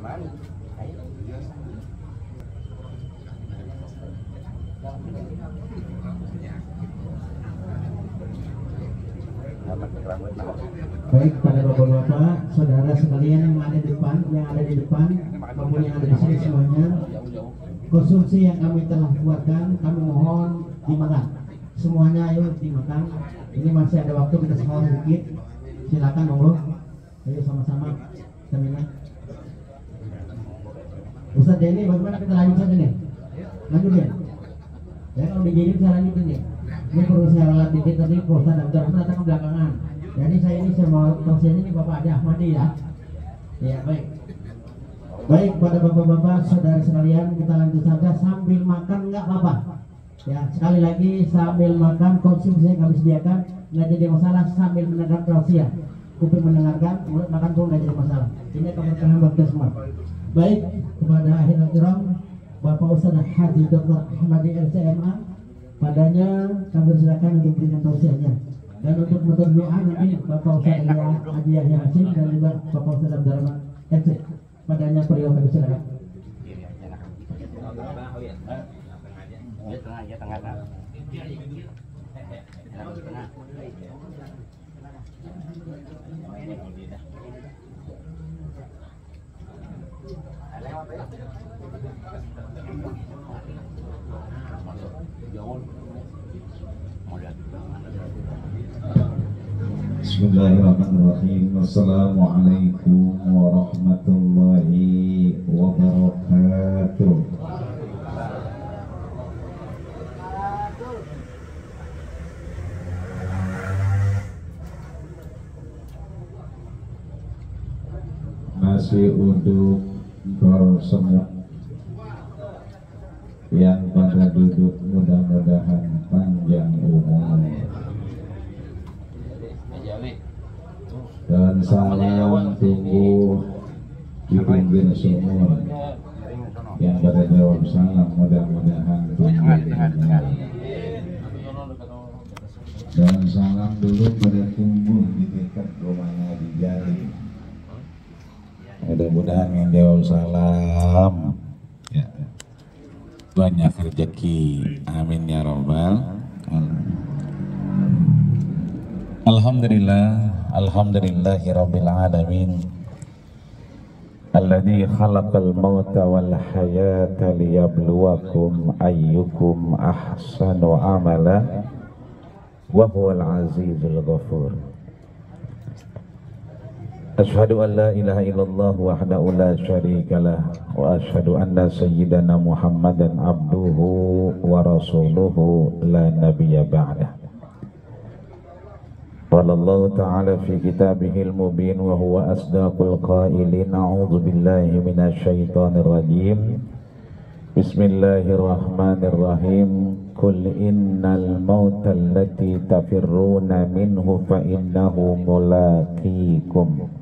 Baik, pada bapak-bapak, saudara sekalian yang ada di depan, maupun yang ada di sini semuanya, konsumsi yang kami telah buatkan, kami mohon dimakan. Semuanya ayo dimakan. Ini masih ada waktu, kita semua sedikit. Silakan monggo. Ayo sama-sama teman-teman. Ustaz Denny, bagaimana kita lanjut saja nih? Lanjut ya. Ya kalau dijadiin saya lanjutin nih. Ini perlu saya ralat dikit tadi, Ustaz datang ke belakangan. Jadi saya mau tausiahnya ini Bapak Adi Ahmadi ya. Ya baik. Baik pada bapak-bapak, saudara sekalian, kita lanjut saja sambil makan nggak apa-apa. Ya sekali lagi sambil makan, konsumsi kami sediakan, nggak jadi masalah, sambil mendengar tausiah. Kuping mendengarkan, mulut makan pun nggak jadi masalah. Ini keberkahan buat kita semua. Baik, kepada akhirul kiram, Bapak Ustaz Haji Dr. Ahmadi LCMA, padanya kami silakan untuk berikan tausiahnya. Dan untuk menutup doa nanti Bapak Ustaz Haji Yahya Hasim dan juga Bapak Ustaz Abdurrahman FC. Padanya beliau kami silakan. Bismillahirrahmanirrahim. Assalamualaikum warahmatullahi wabarakatuh. Masih untuk semua yang pada duduk, mudah-mudahan panjang umur dan salam tunggu di pinggir sumur. Yang pada jawab salam mudah-mudahan panjang umur, dan salam dulu pada tumbuh di dekat rumahnya di Jali. Mudah-mudahan yang jawab salam ya, banyak rezeki, amin ya robbal alamin. Alhamdulillahi rabbil alamin, alladzi khalaqal mauta wal hayata liyabluwakum ayyukum ahsanu amala wa huwal azizul ghafur. Asyhadu an la ilaha illallah wahdahu la syarikalah wa asyhadu anna sayyidana Muhammadan abduhu wa rasuluhu la nabiyya ba'dah. Qala Allah ta'ala fi kitabihil mubin wa huwa asdaqul qailin. A'udzu billahi minasy syaithanir rajim. Bismillahirrahmanirrahim. Qul innal mauta allati tafirruna minhu fa innahu mulaqikum.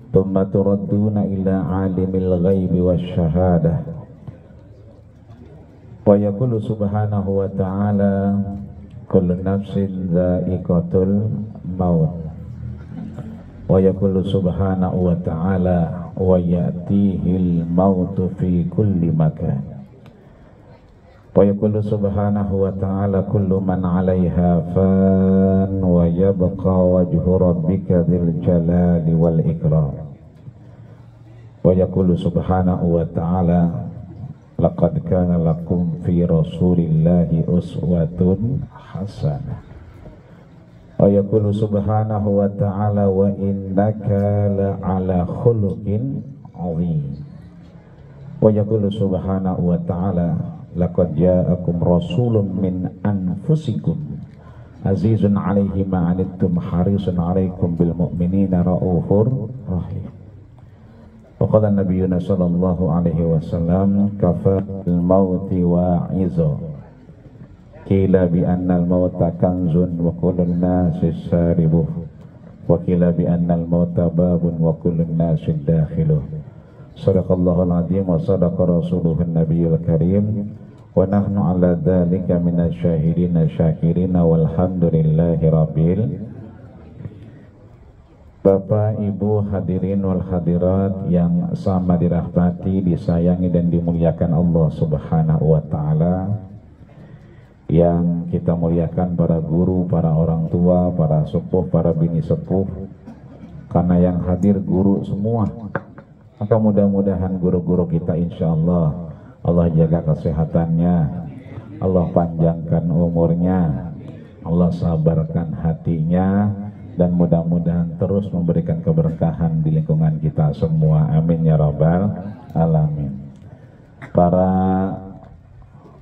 Thumma turadduna ila alimil ghaibi wasyahadah. Wa yaqulu subhanahu wa ta'ala kullu nafsin dha'iqatul maut. Wa yaqulu subhanahu wa ta'ala wa ya'tihil mautu fi kulli makan. Wa yaqulu subhanahu wa ta'ala kullu man 'alaiha fan wa yabqa wajhu rabbika dzil jalali wal ikram. Wa yaqulu subhanahu wa ta'ala laqad kana lakum fi rasulillahi uswatun hasanah. Wa yaqulu subhanahu wa ta'ala wa innaka la'ala khuluqin 'azim. Wa yaqulu subhanahu wa ta'ala laqad ja'akum rasulun min anfusikum azizun 'alaihi ma 'anittum harisun 'alaikum bil mu'minina raufur rahim. Wa qala nabiyyuna sallallahu alaihi wasallam kafal mauti wa'iza. Qila bi anna al mauta kanzun wa kullu an-nasi saribuh. Wa qila bi anna al mauta babun wa kullu an-nasi dakhiluh. Sadaqallahul azim wa sadaqa rasuluhun nabiyul karim wa nahnu ala dzalika minasy syahidina syakirina walhamdulillahi rabbil Bapak, Ibu, hadirin wal hadirat yang sama dirahmati, disayangi dan dimuliakan Allah Subhanahu wa taala. Yang kita muliakan para guru, para orang tua, para sepuh, para bini sepuh. Karena yang hadir guru semua. Maka mudah-mudahan guru-guru kita insyaallah Allah jaga kesehatannya, Allah panjangkan umurnya, Allah sabarkan hatinya, dan mudah-mudahan terus memberikan keberkahan di lingkungan kita semua. Amin ya rabbal alamin. Para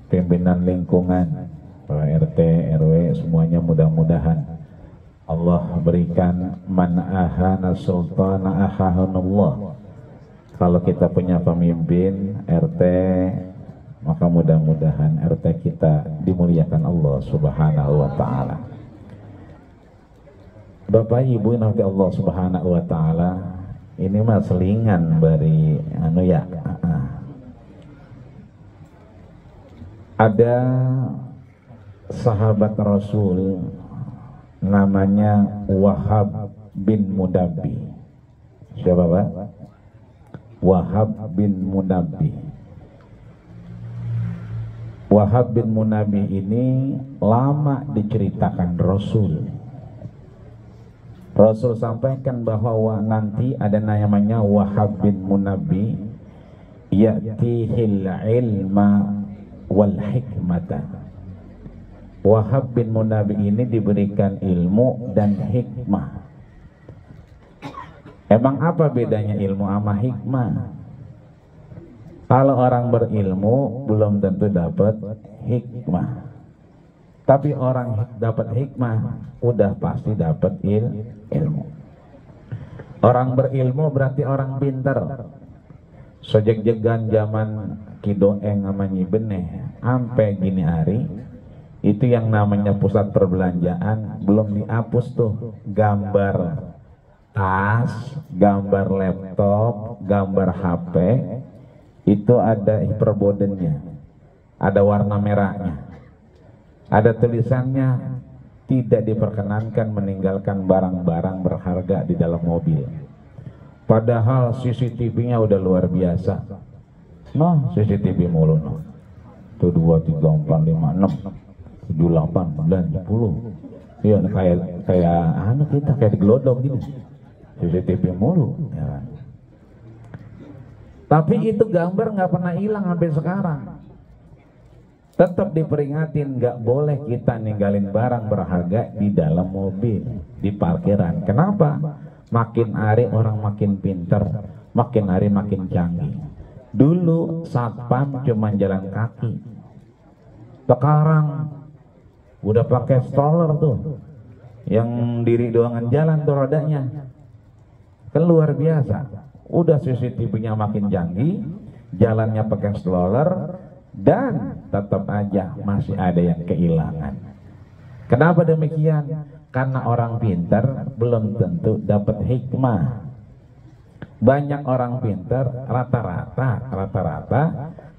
pimpinan lingkungan, para RT, RW semuanya mudah-mudahan Allah berikan man ahana sultana ahanullah. Kalau kita punya pemimpin RT, maka mudah-mudahan RT kita dimuliakan Allah Subhanahu wa taala. Bapak Ibu nanti Allah Subhanahu wa taala, ini mah selingan bari Ada sahabat Rasul namanya Wahab bin Munabbi. Siapa Pak? Wahab bin Munabbi. Wahab bin Munabbi ini lama diceritakan Rasul. Rasul sampaikan bahwa nanti ada namanya Wahab bin Munabbi, ya'tihil ilma wal hikmata. Wahab bin Munabbi ini diberikan ilmu dan hikmah. Emang apa bedanya ilmu sama hikmah? Kalau orang berilmu belum tentu dapat hikmah. Tapi orang dapat hikmah udah pasti dapat ilmu. Orang berilmu berarti orang pintar. Sojeg-jegan zaman kidoeng sama Nyi Beneh sampai gini hari, itu yang namanya pusat perbelanjaan belum dihapus tuh gambar tas, gambar laptop, gambar HP, itu ada hyperbodennya, ada warna merahnya, ada tulisannya tidak diperkenankan meninggalkan barang-barang berharga di dalam mobil. Padahal CCTV-nya udah luar biasa. Noh, CCTV mulu noh. Tuh 2, 3, 4, 5, 6, 7, 8, 9, 10. Iya, kayak anak kita kayak digelodong gini. CCTV mulu. Ya. Tapi itu gambar nggak pernah hilang sampai sekarang. Tetap diperingatin, nggak boleh kita ninggalin barang berharga di dalam mobil, di parkiran. Kenapa? Makin hari orang makin pinter, makin hari makin canggih. Dulu satpam cuma jalan kaki, sekarang udah pakai stroller tuh, yang diri doangan jalan tuh rodanya, kan luar biasa. Udah CCTV-nya makin canggih, jalannya pakai stroller, dan tetap aja masih ada yang kehilangan. Kenapa demikian? Karena orang pintar belum tentu dapat hikmah. Banyak orang pintar rata-rata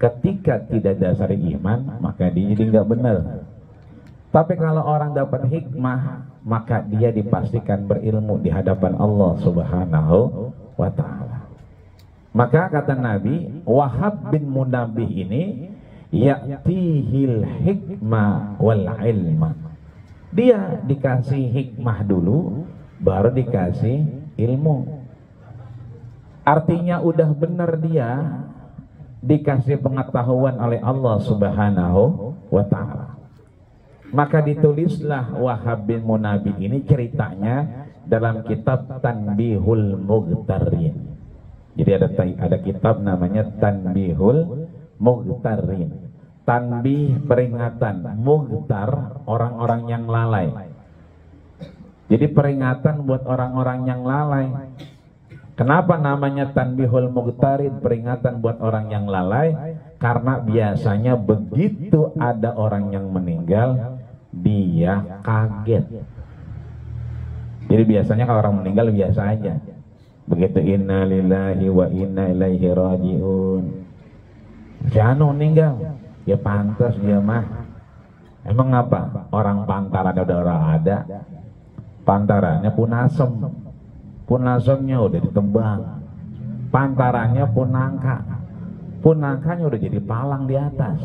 ketika tidak dasari iman maka dia jadi nggak benar. Tapi kalau orang dapat hikmah maka dia dipastikan berilmu di hadapan Allah Subhanahu wa taala. Maka kata Nabi, Wahab bin Munabbi ini ya'tihil hikmah wal ilma. Dia dikasih hikmah dulu, baru dikasih ilmu. Artinya udah benar dia dikasih pengetahuan oleh Allah Subhanahu wa ta'ala. Maka ditulislah Wahab bin Munabbi ini ceritanya dalam kitab Tanbihul Mughtarin. Jadi ada kitab namanya Tanbihul Mughtarin. Tanbih peringatan, mughtar orang-orang yang lalai. Jadi peringatan buat orang-orang yang lalai. Kenapa namanya Tanbihul Mughtarin, peringatan buat orang yang lalai? Karena biasanya begitu ada orang yang meninggal, dia kaget. Jadi biasanya kalau orang meninggal biasa aja. Begitu inna lillahi wa inna ilaihi raji'un. Jangan meninggal. Ya pantas dia mah. Emang apa? Orang pantaran udah ada. Pantarannya pun asem. Punasongnya udah ditebang, pantarannya punangkanya udah jadi palang di atas,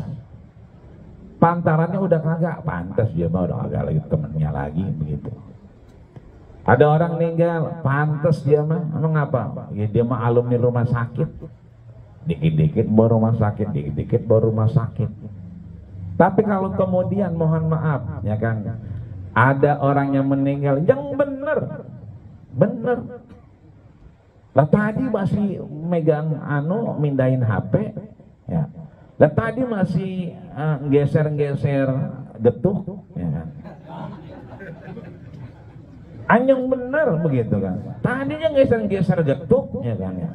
pantarannya udah kagak pantas, dia mah udah kagak lagi temennya lagi begitu. Ada orang meninggal, pantas dia mah, emang apa? Ya, dia mah alumni rumah sakit, dikit-dikit bawa rumah sakit, dikit-dikit bawa rumah sakit. Tapi kalau kemudian mohon maaf, ya kan, ada orang yang meninggal yang bener. Lah tadi masih megang mindahin HP, ya. Lah tadi masih geser-geser getuk, ya kan. Anjing bener begitu kan. Tadinya geser-geser getuk, ya kan ya.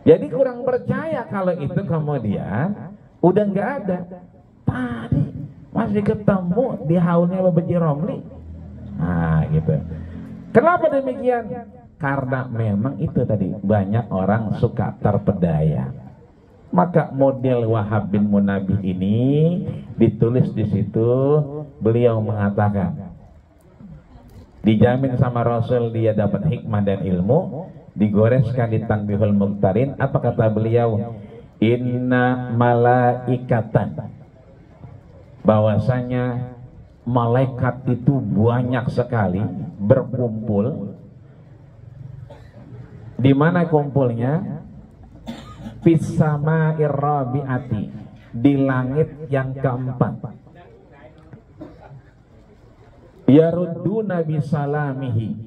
Jadi kurang percaya kalau itu kemudian udah nggak ada. Tadi masih ketemu di haulnya Bapak Romli. Nah gitu. Kenapa demikian? Karena memang itu tadi banyak orang suka terpedaya. Maka model Wahab bin Munabbih ini ditulis di situ, beliau mengatakan dijamin sama Rasul dia dapat hikmah dan ilmu, digoreskan di Tanbihul Muqtarin. Apa kata beliau? Inna malaikatan, bahwasanya malaikat itu banyak sekali berkumpul. Di mana kumpulnya? Fissama'ir rabi'ati, di langit yang keempat. Yarudduna bisalamihi,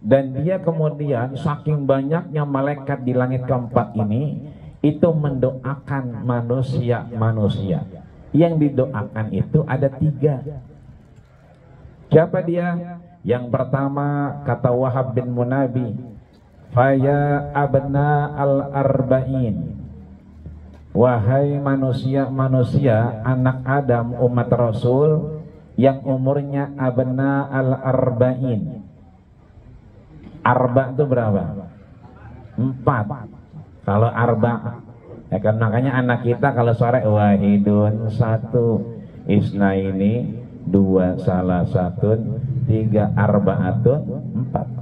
dan dia kemudian saking banyaknya malaikat di langit keempat ini, itu mendoakan manusia-manusia. Yang didoakan itu ada 3. Siapa dia? Yang pertama kata Wahab bin Munabbih, faya abna al-arba'in, wahai manusia-manusia anak Adam umat Rasul yang umurnya abna al-arba'in. Arba itu berapa? 4. Kalau arba, ya kan, makanya anak kita kalau sore wahidun 1, isnaini 2, salah satun 3, arbaatun 4.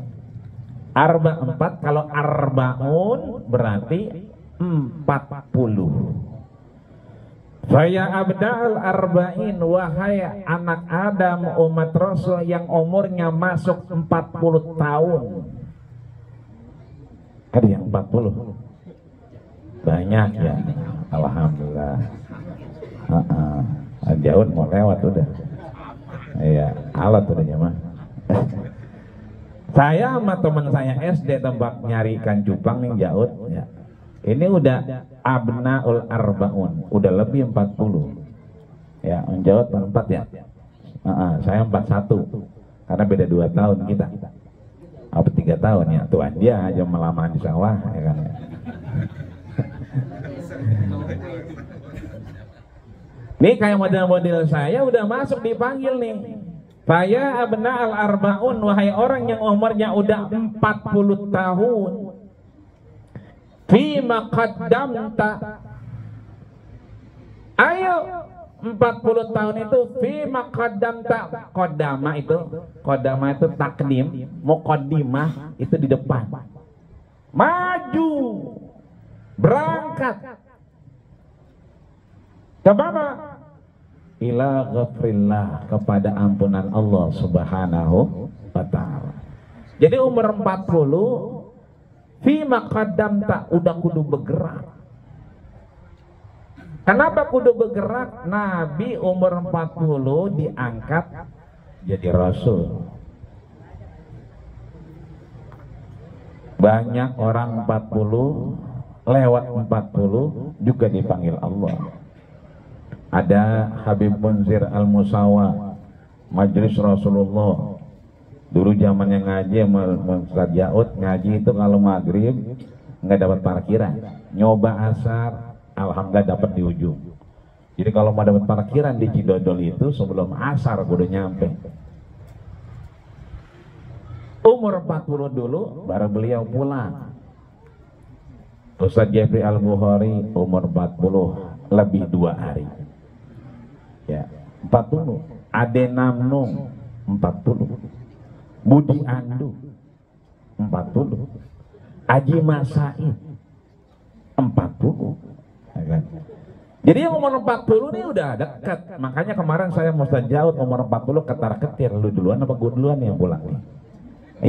Arba 4, kalau arbaun berarti 40. Faya abda'al arba'in, wahai anak Adam umat Rasul yang umurnya masuk 40 tahun. Ada yang 40? Banyak ya, alhamdulillah. Jauh mau lewat udah. Iya, alat udah mah. Saya sama teman saya SD tempat nyari ikan cupang nih jauh ya. Ini udah abnaul arbaun, udah lebih 40. Ya, menjawab 4 ya. Saya 41. Karena beda 2 tahun kita. Apa 3 tahun ya? Tuan dia aja melamaan di sawah ya kan. Nih kayak model-model saya udah masuk dipanggil nih. Faya abna al-arbaun, wahai orang yang umurnya udah 40 tahun. Fima qaddamta, ayo 40 tahun itu fima qaddamta. Qadama itu takdim, muqaddimah itu di depan. Maju, berangkat kemana? Ila ghafrillah, kepada ampunan Allah subhanahu wa ta'ala. Jadi umur 40 fima qaddamta, udah kudu bergerak. Kenapa kudu bergerak? Nabi umur 40 diangkat jadi Rasul. Banyak orang 40 lewat 40 juga dipanggil Allah. Ada Habib Munzir Al-Musawa, Majelis Rasulullah. Dulu zamannya ngaji Ustaz Yaud, ngaji itu kalau maghrib nggak dapat parkiran, nyoba asar, alhamdulillah dapat di ujung. Jadi kalau mau dapat parkiran di Cidodol itu sebelum asar udah nyampe. Umur 40 dulu baru beliau pulang. Ustaz Jeffrey Al-Bukhari umur 40 lebih 2 hari. Ya, 40. Ade Namnung 40. Budi Andu 40, Aji Masaid 40, ya kan? Jadi yang umur 40 ini udah dekat. Makanya kemarin saya mustajab umur 40 ketar-ketir, lu duluan apa gue duluan yang pulang nih?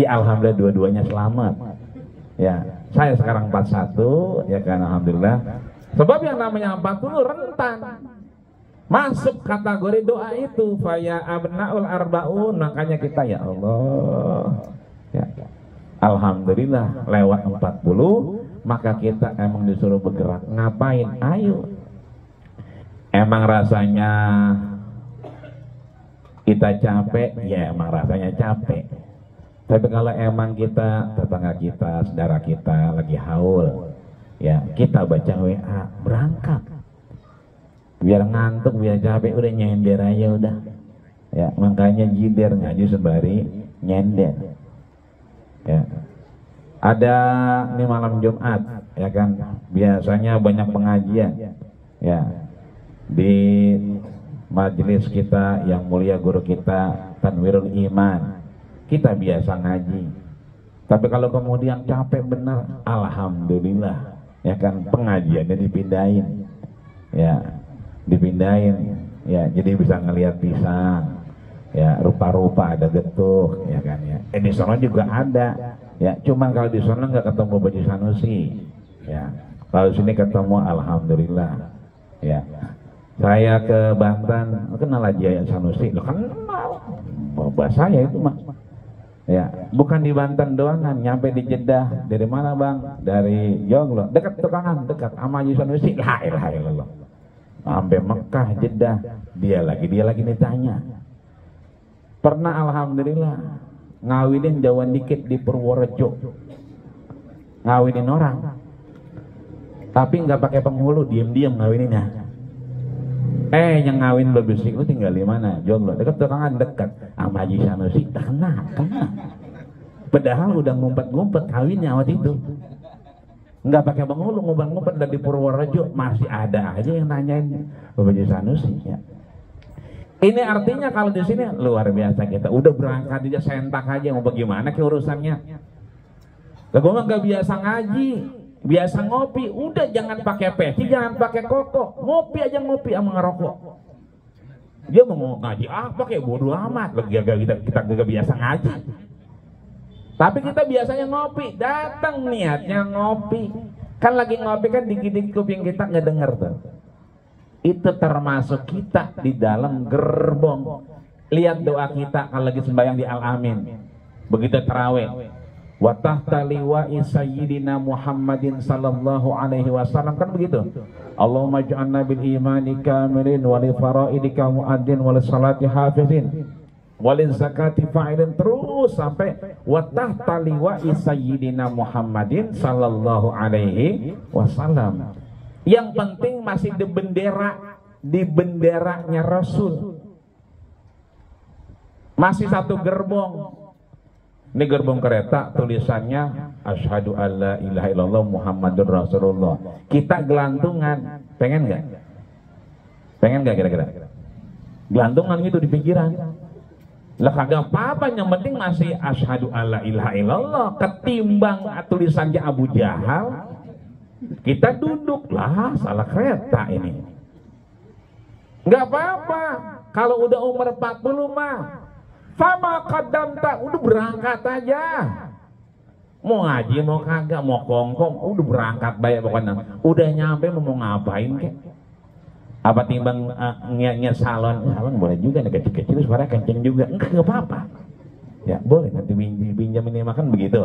Iya, alhamdulillah dua-duanya selamat. Ya, saya sekarang 41, ya kan, alhamdulillah. Sebab yang namanya 40 rentan masuk kategori doa itu, faya abnaul arbaun. Makanya kita ya Allah, ya, alhamdulillah lewat 40, maka kita emang disuruh bergerak. Ngapain? Ayo. Emang rasanya kita capek, ya emang rasanya capek. Tapi kalau emang kita, tetangga kita, saudara kita lagi haul, ya kita baca WA, berangkat. Biar ngantuk, biar capek, udah nyender aja udah. Ya, makanya jider ngaji sembari nyender. Ya. Ada ini malam Jumat, ya kan, biasanya banyak pengajian, ya, di majelis kita yang mulia guru kita Tanwirul Iman. Kita biasa ngaji, tapi kalau kemudian capek benar, alhamdulillah, ya kan, pengajiannya dipindahin, ya, dipindahin, ya, jadi bisa ngelihat pisang, ya, rupa-rupa ada getuk, ya kan, ya. Di sana juga ada, ya, cuman kalau di sana nggak ketemu Baji Sanusi, ya, kalau sini ketemu, alhamdulillah, ya. Saya ke Banten, kenal aja Sanusi, lo kenal, bahasa saya itu mah. Ya, bukan di Banten doang kan, nyampe di Jeddah. Dari mana bang? Dari Joglo. Dekat tukangan, dekat sama Haji Sanusi. La ilaha illallah. Sampai Mekah, Jeddah. Dia lagi ditanya. Pernah alhamdulillah ngawinin jauhan dikit di Purworejo. Ngawinin orang. Tapi nggak pakai penghulu, diam-diam ngawininnya. Yang ngawin lo bisik, lu tinggal di mana? Joglo. Dekat tukangan, dekat sama Haji Sanusi. Kena. Padahal udah ngumpet-ngumpet kawinnya waktu itu. Nggak pakai penghulu, ngumpet-ngumpet dari Purworejo. Masih ada aja yang nanyain Haji Sanusi. Ya. Ini artinya kalau di sini luar biasa kita. Udah berangkat aja sentak aja, mau bagaimana ke urusannya? Lah gua nggak biasa ngaji. Biasa ngopi, udah jangan pakai peci, jangan pakai koko, ngopi aja, ngopi sama ngerokok. Dia mau ngaji apa kayak bodoh amat, kita gak biasa ngaji. Tapi kita biasanya ngopi, datang niatnya ngopi. Kan lagi ngopi kan dikit-dikit kuping kita nggak denger tuh. Itu termasuk kita di dalam gerbong. Lihat doa kita kalau lagi sembahyang di Al-Amin. Begitu tarawih. Wa tahta liwa'i sayyidina Muhammadin sallallahu alaihi wasallam, kan begitu. Allahumma ij'alna bil imani kamilin wa li faraidika mu'addin wa li salati hafizin wa li zakati fa'ilin, terus sampai wa tahta liwa'i sayyidina Muhammadin sallallahu alaihi wasallam. Yang penting masih di benderanya Rasul. Masih satu gerbong. Ini gerbong kereta, tulisannya asyhadu alla ilaha illallah Muhammadur Rasulullah. Kita gelantungan, pengen nggak? Pengen nggak kira-kira? Gelantungan gitu di pikiran. Lah kagak apa-apa, yang penting masih asyhadu alla ilaha illallah. Ketimbang tulisannya Abu Jahal, kita duduk lah, salah kereta ini. Nggak apa-apa, kalau udah umur 40 mah fama qaddamta, udah berangkat aja. Mau ngaji, mau kagak, mau kongkong, udah berangkat baik pokoknya. Udah nyampe mau ngapain kek? Apa timbang ngiat salon boleh juga nih, kecil-kecil suara kenceng juga. Enggak apa-apa. Ya, boleh nanti pinjam ini makan begitu.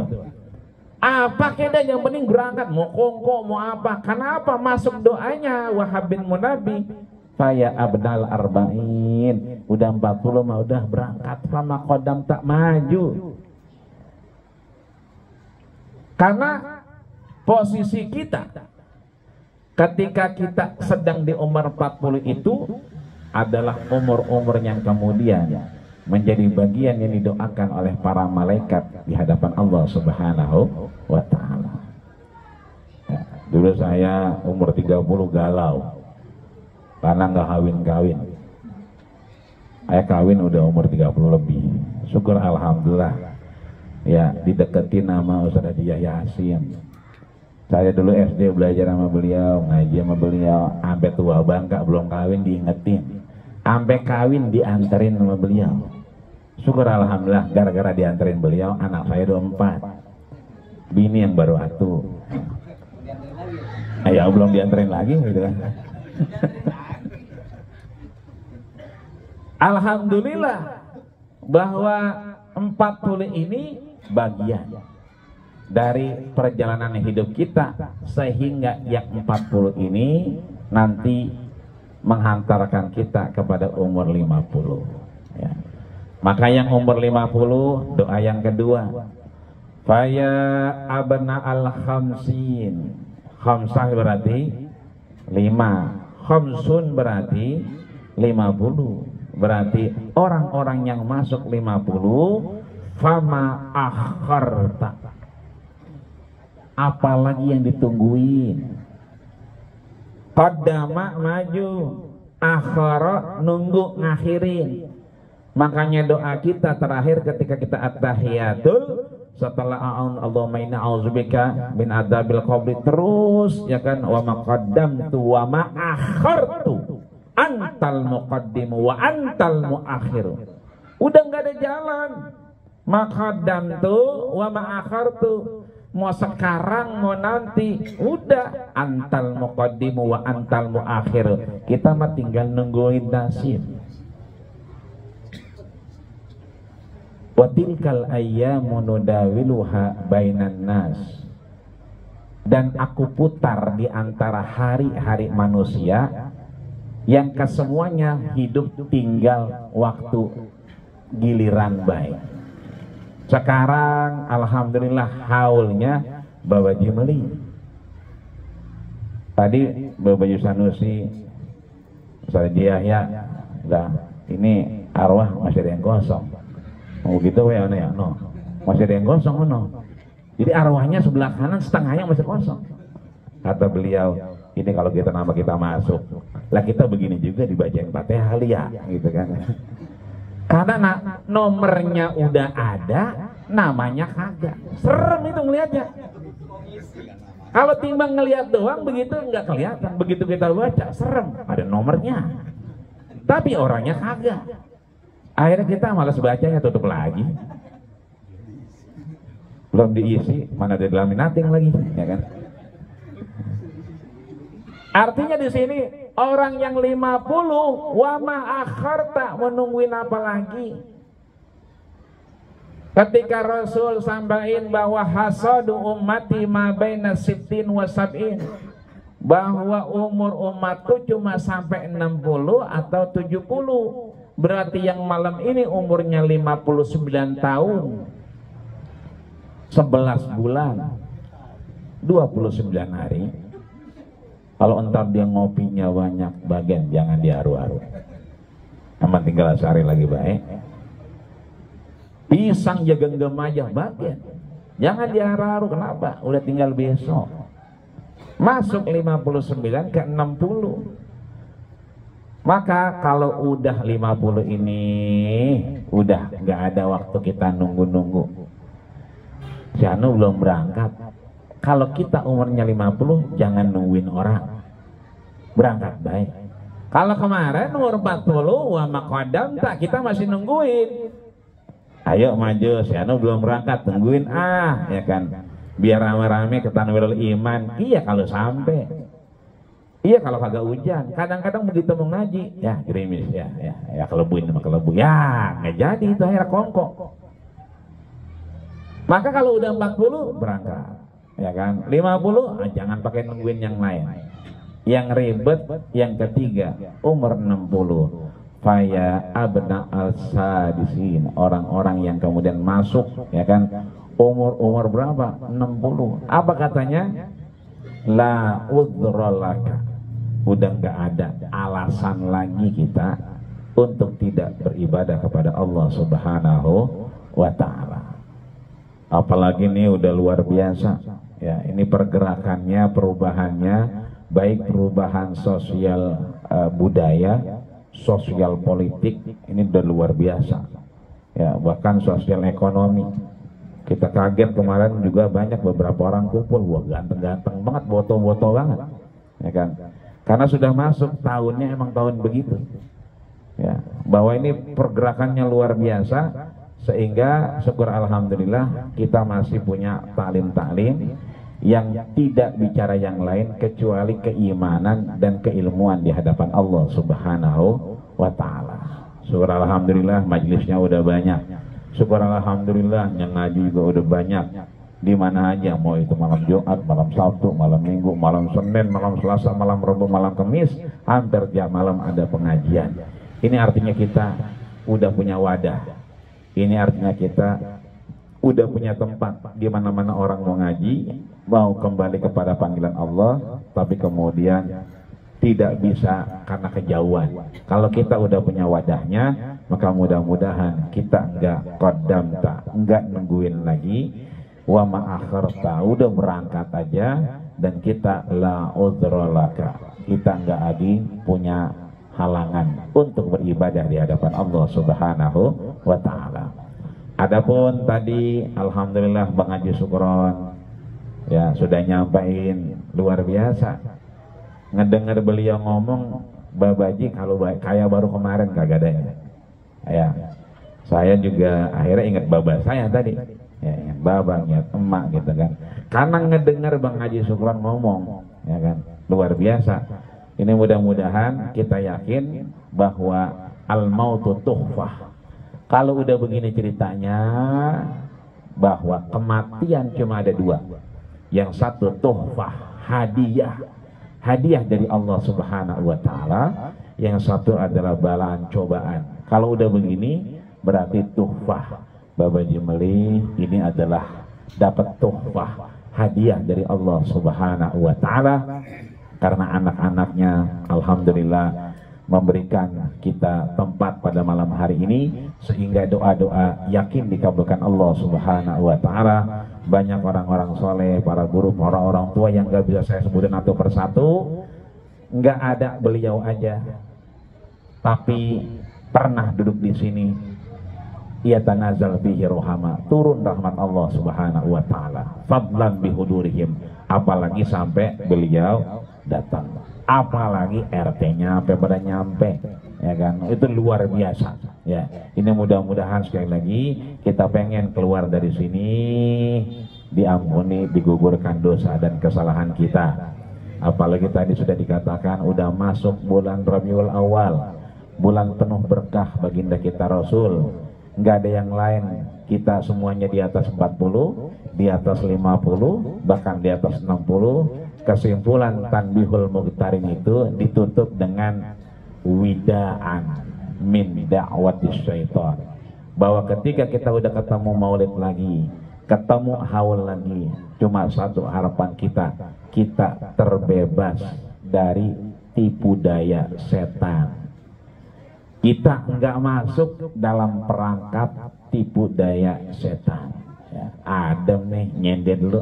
Apa keda yang penting berangkat, mau kongkong, mau apa? Kenapa? Masuk doanya Wahab bin Munabi. Faya abdal arba'in, udah 40 mah udah berangkat, sama kodam tak maju. Karena posisi kita ketika kita sedang di umur 40 itu adalah umur-umur yang kemudian menjadi bagian yang didoakan oleh para malaikat di hadapan Allah Subhanahu wa ta'ala. Ya, dulu saya umur 30 galau karena nggak kawin-kawin. Saya kawin udah umur 30 lebih. Syukur alhamdulillah ya dideketin nama Ustaz Hadi Yasin. Saya dulu SD belajar sama beliau, ngaji sama beliau, sampai tua bangka belum kawin diingetin, sampai kawin dianterin sama beliau. Syukur alhamdulillah gara-gara dianterin beliau anak saya 24, bini yang baru atuh. Ya belum dianterin lagi gitu kan. Alhamdulillah bahwa 40 ini bagian dari perjalanan hidup kita, sehingga yang 40 ini nanti menghantarkan kita kepada umur 50 ya. Maka yang umur 50, doa yang kedua, faya abna al khamsin. Khamsah berarti 5, khamsun berarti 50. Berarti orang-orang yang masuk 50, fama akharta, apalagi yang ditungguin. Qaddama maju, akhara nunggu ngakhirin. Makanya doa kita terakhir ketika kita at-tahiyatul, setelah Allahumma inna a'udzubika min adzabil qabri, terus ya kan, wa ma qaddamtu wa ma akhartu antal muqaddimu wa antal muakhiru. Udah nggak ada jalan. Ma qaddamtu wa ma akhartu, mau sekarang mau nanti, udah antal muqaddimu wa antal muakhiru. Kita mah tinggal nungguin nasib. Wa tilkal ayyamu nudawiluha bainan nas, dan aku putar di antara hari-hari manusia yang kesemuanya hidup tinggal waktu giliran baik. Sekarang alhamdulillah haulnya Bawa Jimli. Tadi Bawa Yusanusi, Ustaz Yahya, nah ini arwah masih ada yang kosong. Oh gitu ya, no. Masih ada yang kosong, no. Jadi arwahnya sebelah kanan, setengahnya masih kosong. Kata beliau, ini kalau kita nama kita masuk, lah kita begini juga dibacain Fatihah ya, gitu kan. Karena nomornya udah ada, namanya kagak. Serem itu ngelihatnya. Kalau timbang ngelihat doang begitu nggak kelihatan, begitu kita baca serem, ada nomornya. Tapi orangnya kagak. Akhirnya kita malas bacanya, tutup lagi. Belum diisi, mana ada dalam nothing lagi, ya kan? Artinya di sini orang yang 50, wa ma akharta, menungguin apa lagi? Ketika Rasul sampaikan bahwa hasadu ummati ma baina sittin wa sab'in, bahwa umur umatku cuma sampai 60 atau 70. Berarti yang malam ini umurnya 59 tahun 11 bulan 29 hari. Kalau entar dia ngopinya banyak bagian, jangan diharu-haru. Aman tinggal sehari lagi baik. Pisang jaga genggam aja bagian, jangan diharu-haru. Kenapa? Udah tinggal besok. Masuk 59 ke 60. Maka kalau udah 50 ini, udah gak ada waktu kita nunggu-nunggu. Si Anu belum berangkat. Kalau kita umurnya 50, jangan nungguin orang. Berangkat baik. Kalau kemarin umur 40, wa maqadam tak, kita masih nungguin. Ayo maju, si Anu belum berangkat, tungguin ya kan. Biar rame-rame ke Tanwirul Iman. Iya kalau sampai. Iya kalau kagak hujan. Kadang-kadang begitu mau ngaji, ya gerimis ya kelebuin sama kelebu. Ya nggak jadi, itu akhirnya kongkok. Maka kalau udah 40 berangkat, ya kan. 50 jangan pakai nungguin yang lain. Yang ribet yang ketiga, umur 60. Faya abna al-sadisin, orang-orang yang kemudian masuk, ya kan. Umur berapa? 60. Apa katanya? La udhrolaka, udah nggak ada alasan lagi kita untuk tidak beribadah kepada Allah Subhanahu wa ta'ala. Apalagi ini udah luar biasa ya, ini pergerakannya, perubahannya, baik perubahan sosial budaya, sosial politik, ini udah luar biasa ya. Bahkan sosial ekonomi, Kita kaget kemarin juga banyak beberapa orang kumpul, wah ganteng-ganteng banget, boto-boto banget, ya kan? Karena sudah masuk tahunnya emang tahun begitu, ya. Bahwa ini pergerakannya luar biasa, sehingga syukur alhamdulillah kita masih punya taklim-taklim yang tidak bicara yang lain kecuali keimanan dan keilmuan di hadapan Allah Subhanahu wa Ta'ala. Syukur alhamdulillah majelisnya udah banyak. Syukur alhamdulillah yang ngaji juga udah banyak. Di mana aja, mau itu malam Jumat, malam Sabtu, malam Minggu, malam Senin, malam Selasa, malam Rabu, malam Kamis, hampir tiap malam ada pengajian. Ini artinya kita udah punya wadah. Ini artinya kita udah punya tempat di mana-mana orang mau ngaji, mau kembali kepada panggilan Allah, tapi kemudian tidak bisa karena kejauhan. Kalau kita udah punya wadahnya, maka mudah-mudahan kita enggak nungguin lagi, wa ma'akharta, udah berangkat aja, dan kita la udhrolaka, kita enggak lagi punya halangan untuk beribadah di hadapan Allah Subhanahu wa Ta'ala. Adapun tadi alhamdulillah Bang Haji Sukron ya sudah nyampain luar biasa. Ngedengar beliau ngomong, Babaji kalau kayak baru kemarin kagak ada ya. Saya juga akhirnya ingat baba saya tadi, ya, ingat baba, ingat emak gitu kan. Karena ngedengar Bang Haji Sukron ngomong, ya kan, luar biasa. Ini mudah-mudahan kita yakin bahwa al-mautu tuhfah. Kalau udah begini ceritanya, bahwa kematian cuma ada dua. Yang satu tuhfah, hadiah dari Allah Subhanahu wa Ta'ala. Yang satu adalah balaan, cobaan. Kalau udah begini berarti tuhfah. Bapak Jimeli ini adalah dapat tuhfah, hadiah dari Allah Subhanahu wa Ta'ala, karena anak-anaknya alhamdulillah memberikan kita tempat pada malam hari ini, sehingga doa-doa yakin dikabulkan Allah Subhanahu wa Ta'ala. Banyak orang-orang soleh, para guru, para orang tua yang gak bisa saya sebutin satu persatu, nggak ada beliau aja, tapi pernah duduk di sini. Ia tanazal bihi rohama, turun rahmat Allah Subhanahu wa Ta'ala, fadlan bihudurihim, apalagi sampai beliau datang, apalagi RT-nya sampai pada nyampe, ya kan, itu luar biasa ya. Ini mudah-mudahan sekali lagi kita pengen keluar dari sini diampuni, digugurkan dosa dan kesalahan kita. Apalagi tadi sudah dikatakan udah masuk bulan Rabiul Awal, bulan penuh berkah baginda kita Rasul. Nggak ada yang lain, kita semuanya di atas 40, di atas 50, bahkan di atas 60. Kesimpulan Tanbihul Muqtarin itu ditutup dengan wida'an min da'watis syaitan, bahwa ketika kita udah ketemu maulid lagi, ketemu haul lagi, cuma satu harapan kita, kita terbebas dari tipu daya setan. Kita enggak masuk dalam perangkap tipu daya setan ya. Adem nih nyender dulu,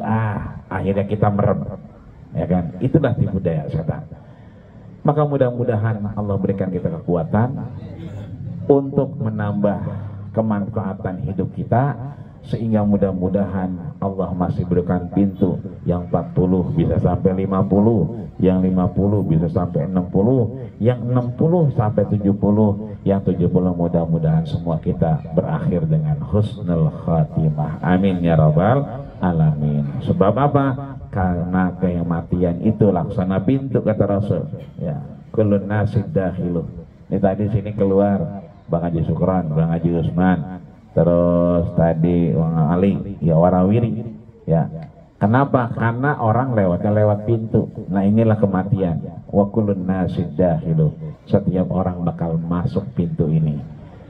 akhirnya kita merem, ya kan, itulah tipu daya setan. Maka mudah-mudahan Allah berikan kita kekuatan untuk menambah kemanfaatan hidup kita, sehingga mudah-mudahan Allah masih berikan pintu yang 40 bisa sampai 50, yang 50 bisa sampai 60, yang 60 sampai 70, yang 70 mudah-mudahan semua kita berakhir dengan husnul khatimah. Amin ya rabbal alamin. Sebab apa? Karena kematian itu laksana pintu, kata Rasul ya, kullun nasid dakhilu. Ini tadi sini keluar Bang Haji Sukron, Bang Haji Usman, terus tadi Bang Ali, ya warawiri ya. Kenapa? Karena orang lewat pintu. Nah inilah kematian. Wa kullun nasid dakhilu. Setiap orang bakal masuk pintu ini.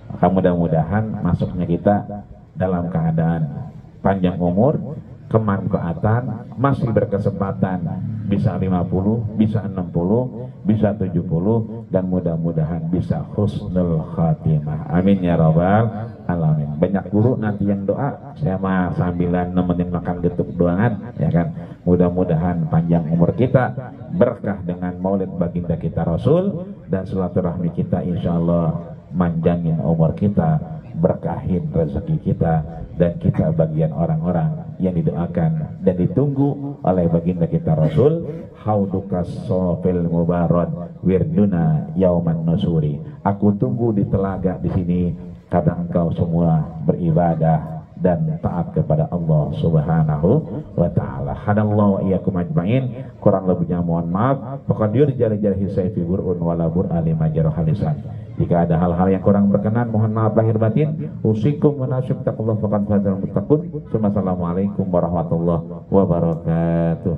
Maka mudah-mudahan masuknya kita dalam keadaan panjang umur, kemanfaatan, masih berkesempatan bisa 50, bisa 60, bisa 70, dan mudah-mudahan bisa husnul khatimah. Amin ya rabbal alamin. Banyak guru nanti yang doa, saya mah sambilan nemenin makan getuk doangan, ya kan. Mudah-mudahan panjang umur kita, berkah dengan maulid baginda kita Rasul, dan silaturahmi kita insyaallah manjangin umur kita berkahin rezeki kita, dan kita bagian orang-orang yang didoakan dan ditunggu oleh baginda kita Rasul. Haudukas sofil mubarad wirduna yauman nusuri. Aku tunggu di telaga di sini karena engkau semua beribadah dan taat kepada Allah Subhanahu wa taala. Hadallahu wa iyyakum ajmain. Kurang lebihnya mohon maaf. Faqadir jari-jari hisai fi burun wala bur ali majruh halisan. Jika ada hal-hal yang kurang berkenan, mohon maaf lahir batin. Usikum wa nasyuk taqullah faqad fadal muttaqun. Assalamualaikum warahmatullahi wabarakatuh.